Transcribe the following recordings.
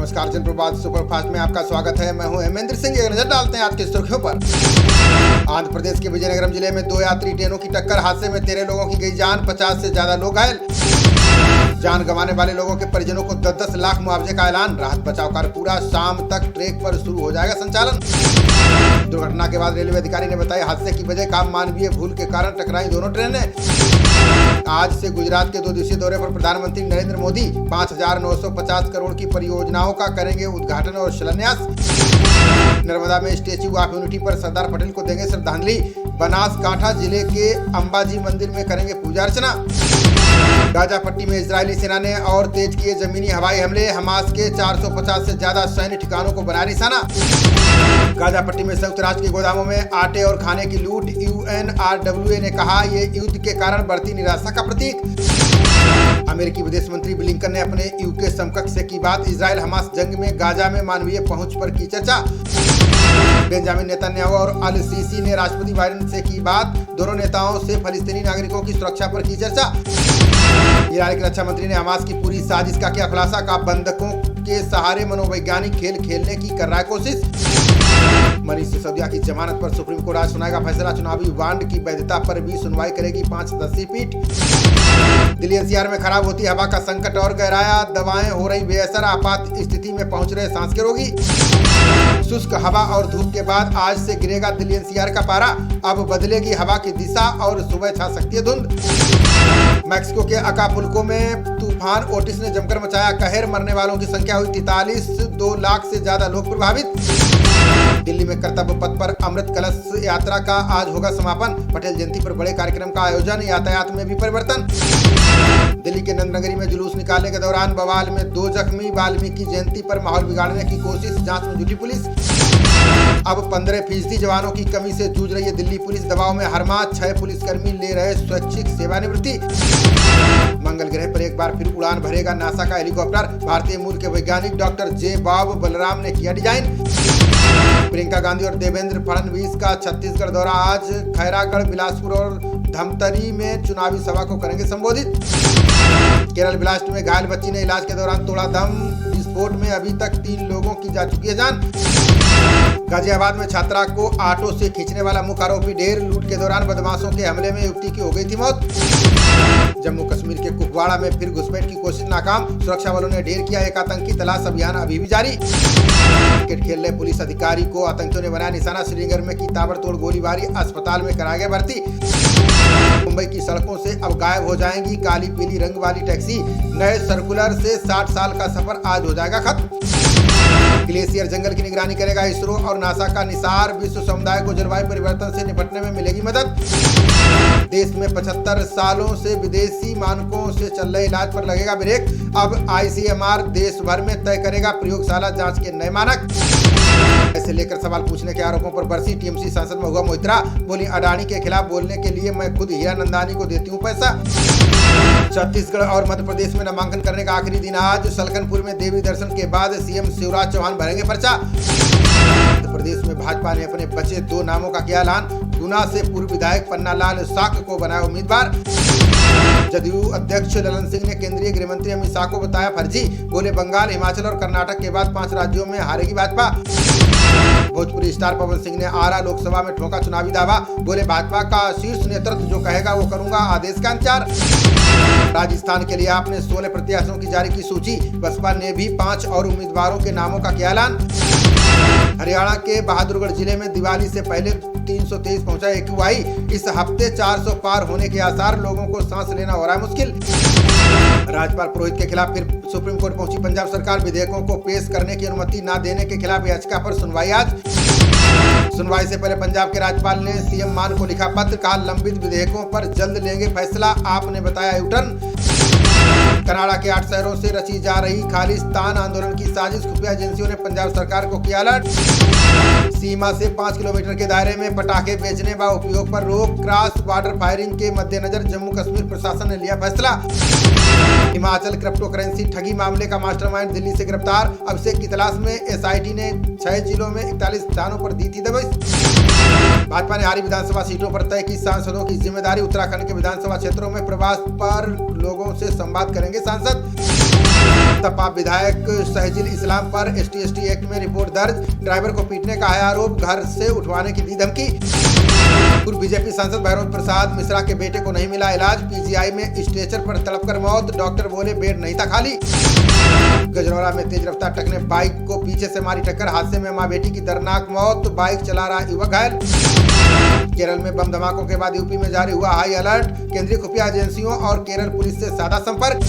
नमस्कार, जनप्रभात सुपरफास्ट में आपका स्वागत है। मैं हूं हेमेंद्र सिंह। एक नजर डालते हैं आज की सुर्खियों पर। आंध्र प्रदेश के विजयनगरम जिले में 2 यात्री ट्रेनों की टक्कर, हादसे में 13 लोगों की गई जान, 50 से ज्यादा लोग घायल। जान गंवाने वाले लोगों के परिजनों को 10-10 लाख मुआवजे का ऐलान। राहत बचाव कार्य पूरा, शाम तक ट्रैक पर शुरू हो जाएगा संचालन। दुर्घटना के बाद रेलवे अधिकारी ने बताया हादसे की वजह काम मानवीय भूल के कारण टकराई दोनों ट्रेनें। आज से गुजरात के 2 दिवसीय दौरे पर प्रधानमंत्री नरेंद्र मोदी 5,950 करोड़ की परियोजनाओं का करेंगे उद्घाटन और शिलान्यास। नर्मदा में स्टैच्यू ऑफ यूनिटी पर सरदार पटेल को देंगे श्रद्धांजलि। बनासकांठा जिले के अंबाजी मंदिर में करेंगे पूजा अर्चना। गाजा पट्टी में इजरायली सेना ने और तेज किए जमीनी हवाई हमले, हमास के 450 से ज्यादा सैन्य ठिकानों को बना निशाना। गाजा पट्टी में संयुक्त राष्ट्र के गोदामों में आटे और खाने की लूट, UNRWA ने कहा ये युद्ध के कारण बढ़ती निराशा का प्रतीक। अमेरिकी विदेश मंत्री ब्लिंकन ने अपने यूके समकक्ष से की बात। इजराइल हमास जंग में गाजा में मानवीय पहुंच पर की चर्चा। बेंजामिन नेतन्याहू और अल सीसी ने राष्ट्रपति बाइडेन से की बात। दोनों नेताओं से फलस्तीनी नागरिकों की सुरक्षा पर की चर्चा। ईरान के रक्षा मंत्री ने हमास की पूरी साजिश का किया खुलासा। का बंधकों के सहारे मनोवैज्ञानिक खेल खेलने की कर रहा है कोशिश। मनीष सिसोदिया की जमानत पर सुप्रीम कोर्ट आज सुनाएगा फैसला। चुनावी बांड की वैधता पर भी सुनवाई करेगी 5 सदस्यीय पीठ। दिल्ली NCR में खराब होती हवा का संकट और गहराया, दवाएं हो रही बेअसर, आपात स्थिति में पहुंच रहे सांस के रोगी। शुष्क हवा और धूप के बाद आज से गिरेगा दिल्ली NCR का पारा। अब बदलेगी हवा की दिशा और सुबह छा सकती है धुंध। मैक्सिको के अकापुल्को में तूफान ओटिस ने जमकर मचाया कहर, मरने वालों की संख्या हुई 43, 2 लाख से ज्यादा लोग प्रभावित। दिल्ली में कर्तव्य पथ पर अमृत कलश यात्रा का आज होगा समापन। पटेल जयंती पर बड़े कार्यक्रम का आयोजन, यातायात में भी परिवर्तन। दिल्ली के नंदनगरी में जुलूस निकालने के दौरान बवाल में 2 जख्मी, वाल्मीकि जयंती पर माहौल बिगाड़ने की कोशिश, जांच में जुटी पुलिस। अब 15% जवानों की कमी से जूझ रही है दिल्ली पुलिस, दबाव में हर माह 6 पुलिसकर्मी ले रहे स्वैच्छिक सेवानिवृत्ति। मंगल ग्रह पर एक बार फिर उड़ान भरेगा नासा का हेलीकॉप्टर। भारतीय मूल के वैज्ञानिक डॉक्टर जे बॉब बलराम ने किया डिजाइन। प्रियंका गांधी और देवेंद्र फडणवीस का छत्तीसगढ़ दौरा। आज खैरागढ़, बिलासपुर और धमतरी में चुनावी सभा को करेंगे संबोधित। केरल ब्लास्ट में घायल बच्ची ने इलाज के दौरान तोड़ा दम। विस्फोट में अभी तक 3 लोगों की जा चुकी है जान। गाजियाबाद में छात्रा को ऑटो से खींचने वाला मुख्य आरोपी ढेर। लूट के दौरान बदमाशों के हमले में युवती की हो गई थी मौत। जम्मू कश्मीर के कुपवाड़ा में फिर घुसपैठ की कोशिश नाकाम, सुरक्षा बलों ने ढेर किया एक आतंकी, तलाश अभियान अभी भी जारी। क्रिकेट खेल रहे पुलिस अधिकारी को आतंकियों ने बनाया निशाना। श्रीनगर में की ताबड़तोड़ गोलीबारी, अस्पताल में कराया गया भर्ती। मुंबई की सड़कों से अब गायब हो जाएंगी काली पीली रंग वाली टैक्सी। नए सर्कुलर से 60 साल का सफर आज हो जाएगा खत्म। ग्लेशियर जंगल की निगरानी करेगा इसरो और नासा का निसार। विश्व समुदाय को जलवायु परिवर्तन से निपटने में मिलेगी मदद। देश में 75 सालों से विदेशी मानकों से चल रहे इलाज पर लगेगा ब्रेक। अब ICMR देश भर में तय करेगा प्रयोगशाला जांच के नए मानक। ऐसे लेकर सवाल पूछने के आरोपों पर बरसी TMC सांसद महुआ मोइत्रा। बोली अडानी के खिलाफ बोलने के लिए मैं खुद हीरा नंदानी को देती हूँ पैसा। छत्तीसगढ़ और मध्य प्रदेश में नामांकन करने का आखिरी दिन आज। सलकनपुर में देवी दर्शन के बाद CM शिवराज चौहान भरेंगे पर्चा। मध्य प्रदेश में भाजपा ने अपने बचे 2 नामों का किया ऐलान। गुना से पूर्व विधायक पन्नालाल साक को बनाया उम्मीदवार। जदयू अध्यक्ष ललन सिंह ने केंद्रीय गृह मंत्री अमित शाह को बताया फर्जी। बोले बंगाल, हिमाचल और कर्नाटक के बाद 5 राज्यों में हारेगी भाजपा। भोजपुरी स्टार पवन सिंह ने आरा लोकसभा में ठोका चुनावी दावा। बोले भाजपा का शीर्ष नेतृत्व जो कहेगा वो करूंगा, आदेश का इंतजार। राजस्थान के लिए आपने 16 प्रत्याशियों की जारी की सूची। बसपा ने भी 5 और उम्मीदवारों के नामों का किया ऐलान। हरियाणा के बहादुरगढ़ जिले में दिवाली से पहले 323 पहुंचा AQI। इस हफ्ते 400 पार होने के आसार, लोगों को सांस लेना हो रहा है मुश्किल। राज्यपाल पुरोहित के खिलाफ फिर सुप्रीम कोर्ट पहुंची पंजाब सरकार। विधेयकों को पेश करने की अनुमति न देने के खिलाफ याचिका पर सुनवाई आज। सुनवाई से पहले पंजाब के राज्यपाल ने CM मान को लिखा पत्र। कहा लंबित विधेयकों पर जल्द लेंगे फैसला, आपने बताया यूटर्न। कनाडा के 8 शहरों से रची जा रही खालिस्तान आंदोलन की साजिश, खुफिया एजेंसियों ने पंजाब सरकार को किया अलर्ट। सीमा से 5 किलोमीटर के दायरे में पटाखे बेचने व उपयोग पर रोक। क्रॉस बॉर्डर फायरिंग के मद्देनजर जम्मू कश्मीर प्रशासन ने लिया फैसला। हिमाचल क्रिप्टो करेंसी ठगी मामले का मास्टरमाइंड दिल्ली से गिरफ्तार। अभिषेक की तलाश में SIT ने 6 जिलों में 41 स्थानों पर दी थी दबिश। भाजपा ने हारी विधानसभा सीटों पर तय की सांसदों की जिम्मेदारी। उत्तराखंड के विधानसभा क्षेत्रों में प्रवास पर लोगों से संवाद करेंगे सांसद। तपा विधायक शहजील इस्लाम पर ST एक्ट में रिपोर्ट दर्ज, ड्राइवर को पीटने का है आरोप, घर से उठवाने की दी धमकी। पूर्व बीजेपी सांसद भैरव प्रसाद मिश्रा के बेटे को नहीं मिला इलाज, PGI में स्ट्रेचर पर तड़पकर मौत, डॉक्टर बोले बेड नहीं था खाली। गजनौरा में तेज रफ्तार ट्रक ने बाइक को पीछे से मारी टक्कर, हादसे में मां बेटी की दर्दनाक मौत, बाइक चला रहा युवक घायल। केरल में बम धमाकों के बाद यूपी में जारी हुआ हाई अलर्ट, केंद्रीय खुफिया एजेंसियों और केरल पुलिस से साधा संपर्क।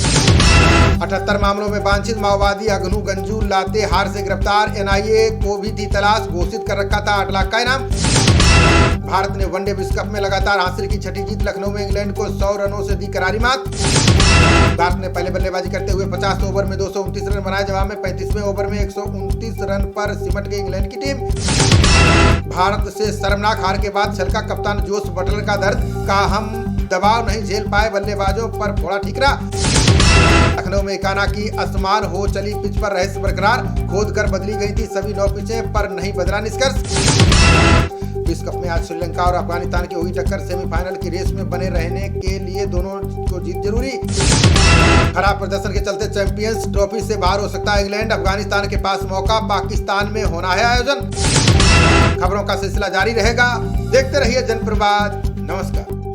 78 मामलों में वांछित माओवादी अगनू गंजू लातेहार से गिरफ्तार, NIA को भी थी तलाश, घोषित कर रखा था 8 लाख का इनाम। भारत ने वनडे विश्व कप में लगातार हासिल की छठी जीत, लखनऊ में इंग्लैंड को 100 रनों से दी करारी मात। भारत ने पहले बल्लेबाजी करते हुए 50 ओवर में 229 रन बनाए, जवाब में 35वें ओवर में 129 रन पर सिमट गई इंग्लैंड की टीम। भारत से शर्मनाक हार के बाद छलका कप्तान जोस बटलर का दर्द, कहा हम दबाव नहीं झेल पाए, बल्लेबाजों पर फोड़ा ठीकरा। लखनऊ में इकाना की असमान हो चली पिच पर रहस्य बरकरार, खोद कर बदली गई थी सभी 9 पिचें, पर नहीं बदला निष्कर्ष। विश्व कप में आज श्रीलंका और अफगानिस्तान की होगी टक्कर, सेमीफाइनल की रेस में बने रहने के लिए दोनों को जीत जरूरी। खराब प्रदर्शन के चलते चैंपियंस ट्रॉफी से बाहर हो सकता है इंग्लैंड, अफगानिस्तान के पास मौका, पाकिस्तान में होना है आयोजन। खबरों का सिलसिला जारी रहेगा, देखते रहिए जनप्रवाद। नमस्कार।